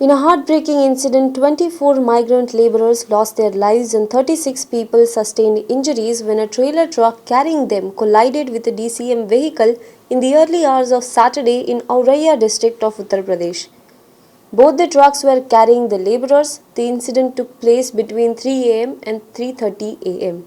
In a heartbreaking incident, 24 migrant laborers lost their lives and 36 people sustained injuries when a trailer truck carrying them collided with a DCM vehicle in the early hours of Saturday in Auraiya district of Uttar Pradesh. Both the trucks were carrying the laborers. The incident took place between 3 am and 3:30 am.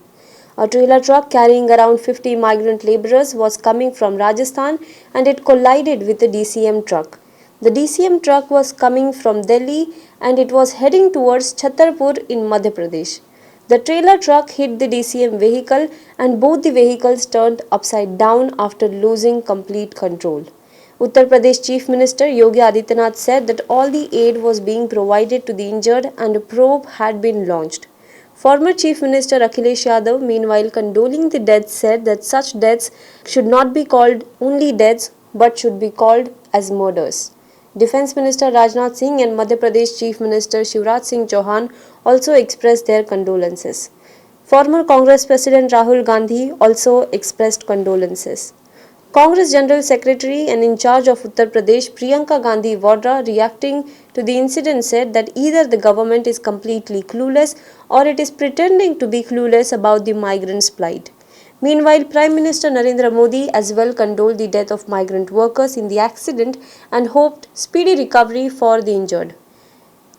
A trailer truck carrying around 50 migrant laborers was coming from Rajasthan and it collided with a DCM truck. The DCM truck was coming from Delhi and it was heading towards Chhatarpur in Madhya Pradesh. The trailer truck hit the DCM vehicle and both the vehicles turned upside down after losing complete control. Uttar Pradesh Chief Minister Yogi Adityanath said that all the aid was being provided to the injured and a probe had been launched. Former Chief Minister Akhilesh Yadav, meanwhile condoling the deaths, said that such deaths should not be called only deaths but should be called as murders. Defence Minister Rajnath Singh and Madhya Pradesh Chief Minister Shivraj Singh Chauhan also expressed their condolences. Former Congress President Rahul Gandhi also expressed condolences. Congress General Secretary and in charge of Uttar Pradesh Priyanka Gandhi Vadra, reacting to the incident, said that either the government is completely clueless or it is pretending to be clueless about the migrants' plight. Meanwhile, Prime Minister Narendra Modi as well condoled the death of migrant workers in the accident and hoped speedy recovery for the injured.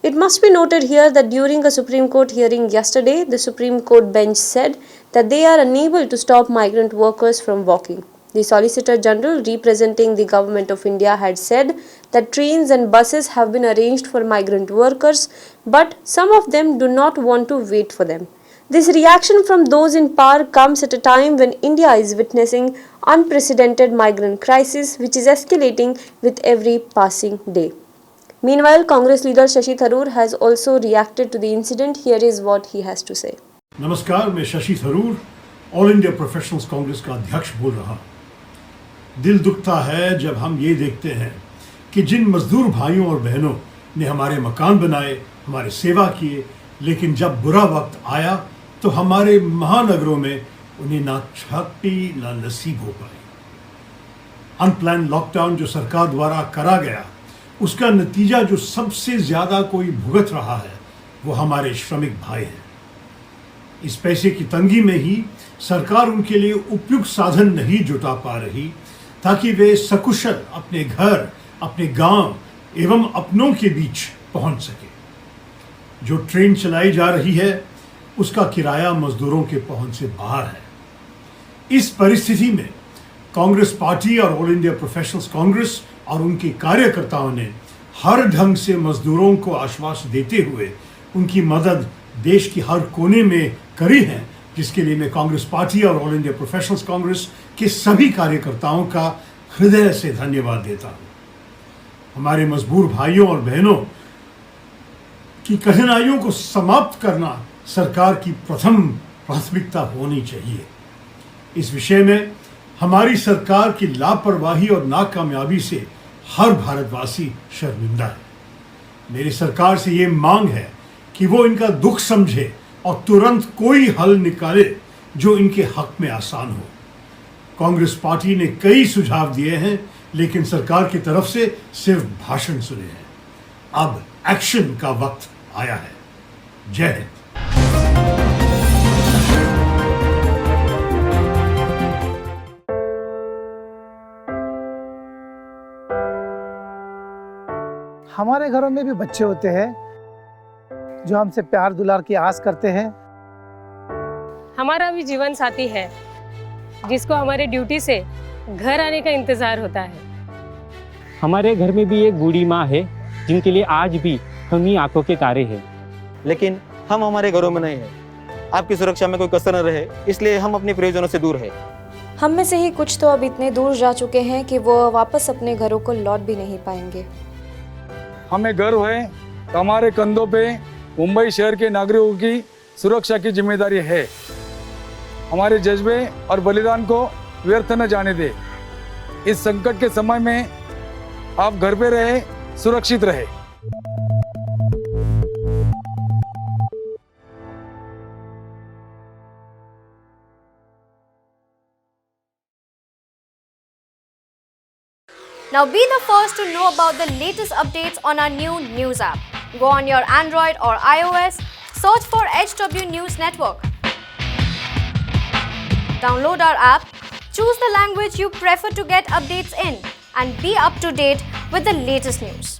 It must be noted here that during a Supreme Court hearing yesterday, the Supreme Court bench said that they are unable to stop migrant workers from walking. The Solicitor General representing the Government of India had said that trains and buses have been arranged for migrant workers, but some of them do not want to wait for them. This reaction from those in power comes at a time when India is witnessing unprecedented migrant crisis which is escalating with every passing day. Meanwhile, Congress leader Shashi Tharoor has also reacted to the incident. Here is what he has to say. नमस्कार, मैं Shashi Tharoor all India professionals Congress का अध्यक्ष बोल रहा हूं। दिल दुखता है जब हम ये देखते हैं कि जिन मजदूर भाइयों और बहनों ने हमारे मकान बनाए, हमारे सेवा किए, लेकिन जब बुरा वक्त आया तो हमारे महानगरों में उन्हें ना छाती ना नसीब हो पाई। अनप्लान लॉकडाउन जो सरकार द्वारा करा गया, उसका नतीजा जो सबसे ज्यादा कोई भुगत रहा है वो हमारे श्रमिक भाई हैं। इस पैसे की तंगी में ही सरकार उनके लिए उपयुक्त साधन नहीं जुटा पा रही ताकि वे सकुशल अपने घर, अपने गांव एवं अपनों के बीच पहुंच सके। जो ट्रेन चलाई जा रही है उसका किराया मजदूरों के पहुंच से बाहर है। इस परिस्थिति में कांग्रेस पार्टी और ऑल इंडिया प्रोफेशनल्स कांग्रेस और उनके कार्यकर्ताओं ने हर ढंग से मजदूरों को आश्वासन देते हुए उनकी मदद देश की हर कोने में करी है, जिसके लिए मैं कांग्रेस पार्टी और ऑल इंडिया प्रोफेशनल्स कांग्रेस के सभी कार्यकर्ताओं का हृदय से धन्यवाद देता हूं। हमारे मजबूर भाइयों और बहनों की कठिनाइयों को समाप्त करना सरकार की प्रथम प्राथमिकता होनी चाहिए। इस विषय में हमारी सरकार की लापरवाही और नाकामयाबी से हर भारतवासी शर्मिंदा है। मेरी सरकार से ये मांग है कि वो इनका दुख समझे और तुरंत कोई हल निकाले जो इनके हक में आसान हो। कांग्रेस पार्टी ने कई सुझाव दिए हैं, लेकिन सरकार की तरफ से सिर्फ भाषण सुने हैं। अब एक्शन का वक्त आया है। जय हिंद। हमारे घरों में भी बच्चे होते हैं जो हमसे प्यार दुलार की आस करते हैं। हमारा भी जीवन साथी है जिसको हमारे ड्यूटी से घर आने का इंतजार होता है। हमारे घर में भी एक बूढ़ी माँ है जिनके लिए आज भी हम ही आंखों के तारे हैं। लेकिन हम हमारे घरों में नहीं हैं। आपकी सुरक्षा में कोई कसर न रहे, इसलिए हम अपने प्रियजनों से दूर हैं। हम में से ही कुछ तो अब इतने दूर जा चुके हैं कि वो वापस अपने घरों को लौट भी नहीं पाएंगे। हमें गर्व है कि हमारे कंधों पे मुंबई शहर के नागरिकों की सुरक्षा की जिम्मेदारी है। हमारे जज्बे और बलिदान को व्यर्थ न जाने दे। इस संकट के समय में आप घर पे रहे, सुरक्षित रहे। Now be the first to know about the latest updates on our new news app. Go on your Android or iOS, search for HW News Network. Download our app, choose the language you prefer to get updates in, and be up to date with the latest news.